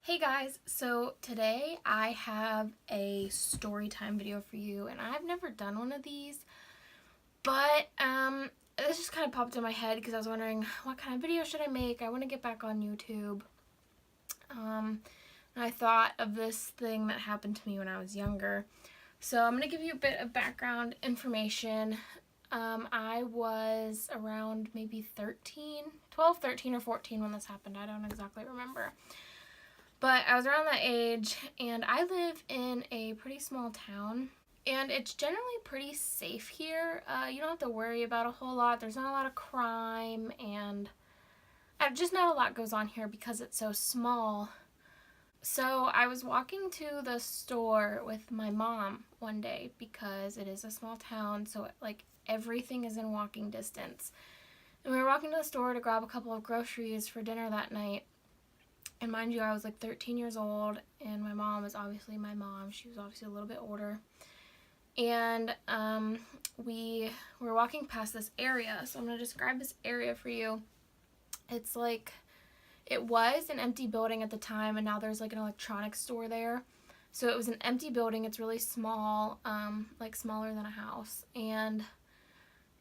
Hey guys, so today I have a story time video for you, and I've never done one of these, but this just kind of popped in my head because I was wondering what kind of video should I make. I want to get back on YouTube. And I thought of this thing that happened to me when I was younger. So I'm going to give you a bit of background information. I was around maybe 12, 13, or 14 when this happened. I don't exactly remember. But I was around that age, and I live in a pretty small town, and it's generally pretty safe here. You don't have to worry about a whole lot. There's not a lot of crime, and just not a lot goes on here because it's so small. So I was walking to the store with my mom one day because it is a small town, so like everything is in walking distance. And we were walking to the store to grab a couple of groceries for dinner that night. And mind you, I was like 13 years old, and my mom is obviously my mom. She was obviously a little bit older. And we were walking past this area. So I'm going to describe this area for you. It's like, it was an empty building at the time, and now there's like an electronics store there. So it was an empty building. It's really small, like smaller than a house. And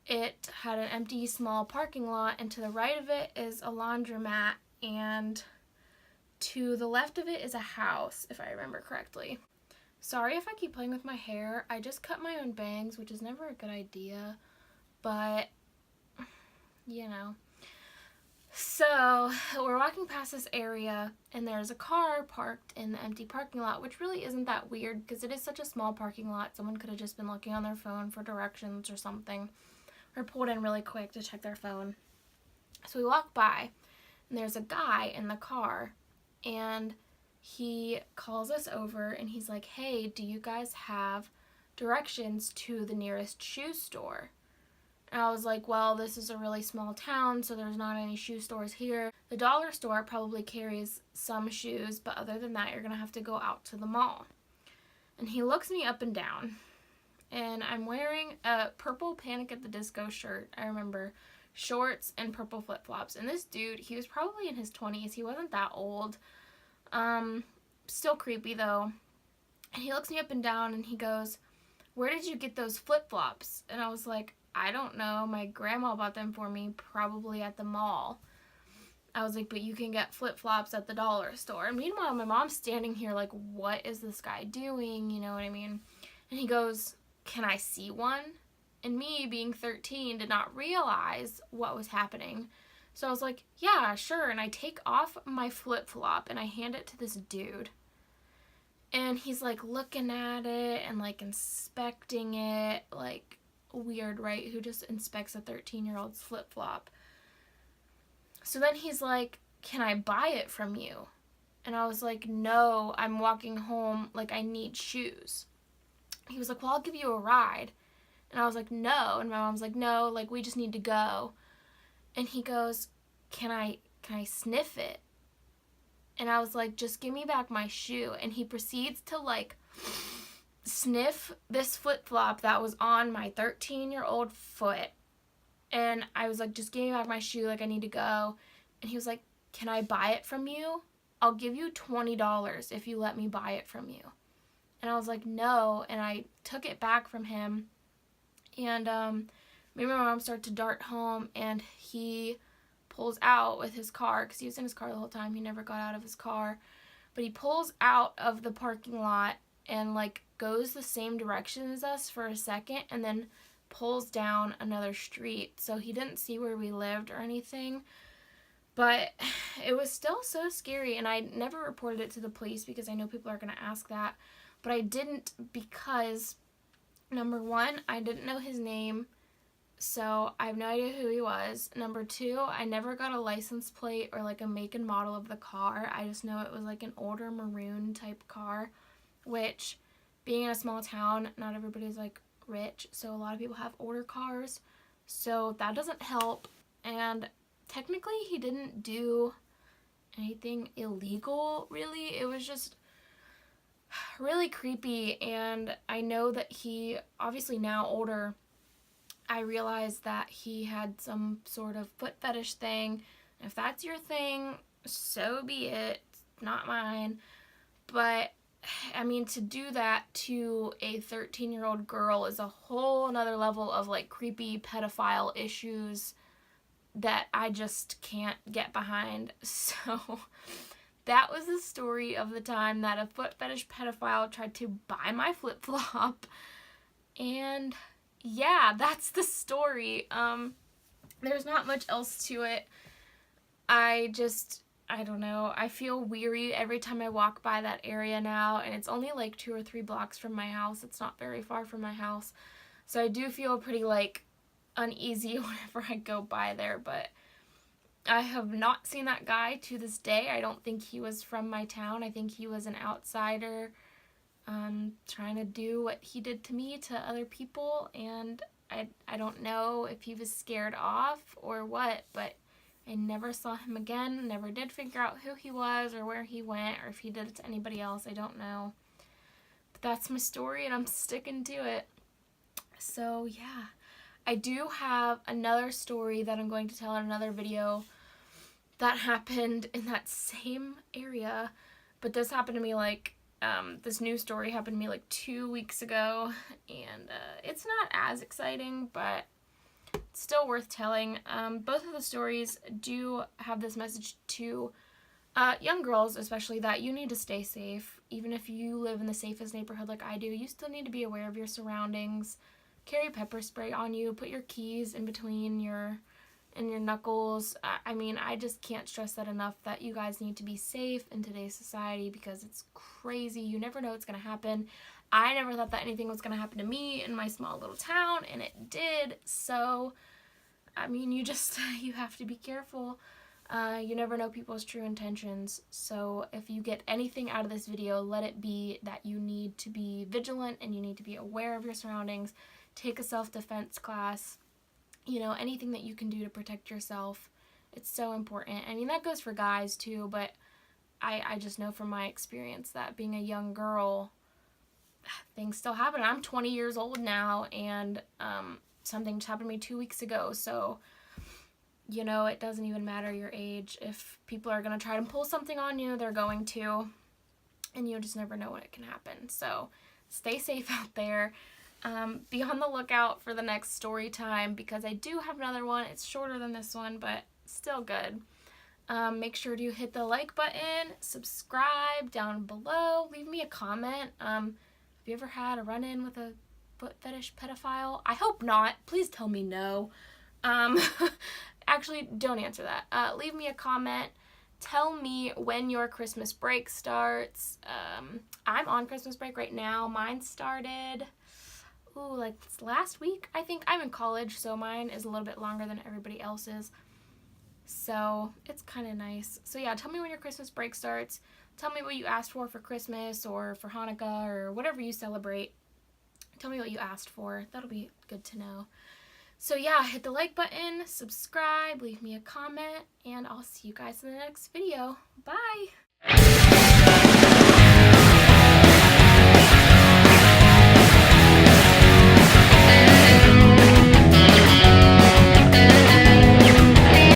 it had an empty, small parking lot. And to the right of it is a laundromat, and to the left of it is a house, if I remember correctly. Sorry if I keep playing with my hair. I just cut my own bangs, which is never a good idea, but you know. So we're walking past this area, and there's a car parked in the empty parking lot, which really isn't that weird because it is such a small parking lot. Someone could have just been looking on their phone for directions or something, or pulled in really quick to check their phone. So we walk by, and there's a guy in the car. And he calls us over, and he's like, hey, do you guys have directions to the nearest shoe store? And I was like, well, this is a really small town, so there's not any shoe stores here. The dollar store probably carries some shoes, but other than that, you're going to have to go out to the mall. And he looks me up and down, and I'm wearing a purple Panic at the Disco shirt, I remember, shorts and purple flip-flops. And this dude, he was probably in his 20s. He wasn't that old. Still creepy though. And he looks me up and down, and he goes, where did you get those flip-flops? And I was like, I don't know. My grandma bought them for me, probably at the mall. I was like, but you can get flip-flops at the dollar store. And meanwhile, my mom's standing here like, what is this guy doing? You know what I mean? And he goes, can I see one? And me, being 13, did not realize what was happening. So I was like, yeah, sure. And I take off my flip-flop, and I hand it to this dude. And he's like looking at it and like inspecting it. Like, weird, right? Who just inspects a 13-year-old's flip-flop? So then he's like, can I buy it from you? And I was like, no, I'm walking home. Like, I need shoes. He was like, well, I'll give you a ride. And I was like, no. And my mom's like, no, like, we just need to go. And he goes, can I sniff it? And I was like, just give me back my shoe. And he proceeds to like sniff this flip-flop that was on my 13-year-old foot. And I was like, just give me back my shoe, like, I need to go. And he was like, can I buy it from you? I'll give you $20 if you let me buy it from you. And I was like, no. And I took it back from him. And me and my mom start to dart home, and he pulls out with his car, because he was in his car the whole time. He never got out of his car. But he pulls out of the parking lot and like goes the same direction as us for a second, and then pulls down another street. So he didn't see where we lived or anything. But it was still so scary, and I never reported it to the police because I know people are going to ask that. But I didn't because, number one, I didn't know his name, so I have no idea who he was. Number two, I never got a license plate or like a make and model of the car. I just know it was like an older maroon type car, which, being in a small town, not everybody's like rich, so a lot of people have older cars, so that doesn't help. And technically he didn't do anything illegal, really. It was just really creepy. And I know that he, obviously now older, I realized that he had some sort of foot fetish thing. If that's your thing, so be it. not mine. But I mean, to do that to a 13-year-old girl is a whole another level of like creepy pedophile issues that I just can't get behind. So that was the story of the time that a foot fetish pedophile tried to buy my flip-flop. And yeah, that's the story. There's not much else to it. I don't know. I feel weary every time I walk by that area now, and it's only like 2 or 3 blocks from my house. It's not very far from my house. So I do feel pretty like uneasy whenever I go by there, but I have not seen that guy to this day. I don't think he was from my town. I think he was an outsider trying to do what he did to me to other people, and I don't know if he was scared off or what, but I never saw him again, never did figure out who he was or where he went or if he did it to anybody else. I don't know. But that's my story, and I'm sticking to it. So yeah, I do have another story that I'm going to tell in another video that happened in that same area, but this happened to me like, this new story happened to me like 2 weeks ago, and it's not as exciting, but it's still worth telling. Both of the stories do have this message to young girls, especially, that you need to stay safe. Even if you live in the safest neighborhood like I do, you still need to be aware of your surroundings. Carry pepper spray on you. Put your keys in between your knuckles. I mean, I just can't stress that enough, that you guys need to be safe in today's society because it's crazy. You never know what's going to happen. I never thought that anything was going to happen to me in my small little town, and it did. So, I mean, you have to be careful. You never know people's true intentions. So if you get anything out of this video, let it be that you need to be vigilant and you need to be aware of your surroundings. Take a self-defense class. You know, anything that you can do to protect yourself. It's so important. I mean, that goes for guys too, but I just know from my experience that being a young girl, things still happen. I'm 20 years old now, and something just happened to me 2 weeks ago. So, you know, it doesn't even matter your age. If people are going to try to pull something on you, they're going to. And you just never know when it can happen. So, stay safe out there. Be on the lookout for the next story time, because I do have another one. It's shorter than this one, but still good. Make sure to hit the like button, subscribe down below, leave me a comment. Have you ever had a run-in with a foot fetish pedophile? I hope not. Please tell me no. Actually, don't answer that. Leave me a comment. Tell me when your Christmas break starts. I'm on Christmas break right now. Mine started, like last week, I think. I'm in college, so mine is a little bit longer than everybody else's. So it's kind of nice. So yeah, tell me when your Christmas break starts. Tell me what you asked for Christmas or for Hanukkah or whatever you celebrate. Tell me what you asked for. That'll be good to know. So yeah, hit the like button, subscribe, leave me a comment, and I'll see you guys in the next video. Bye!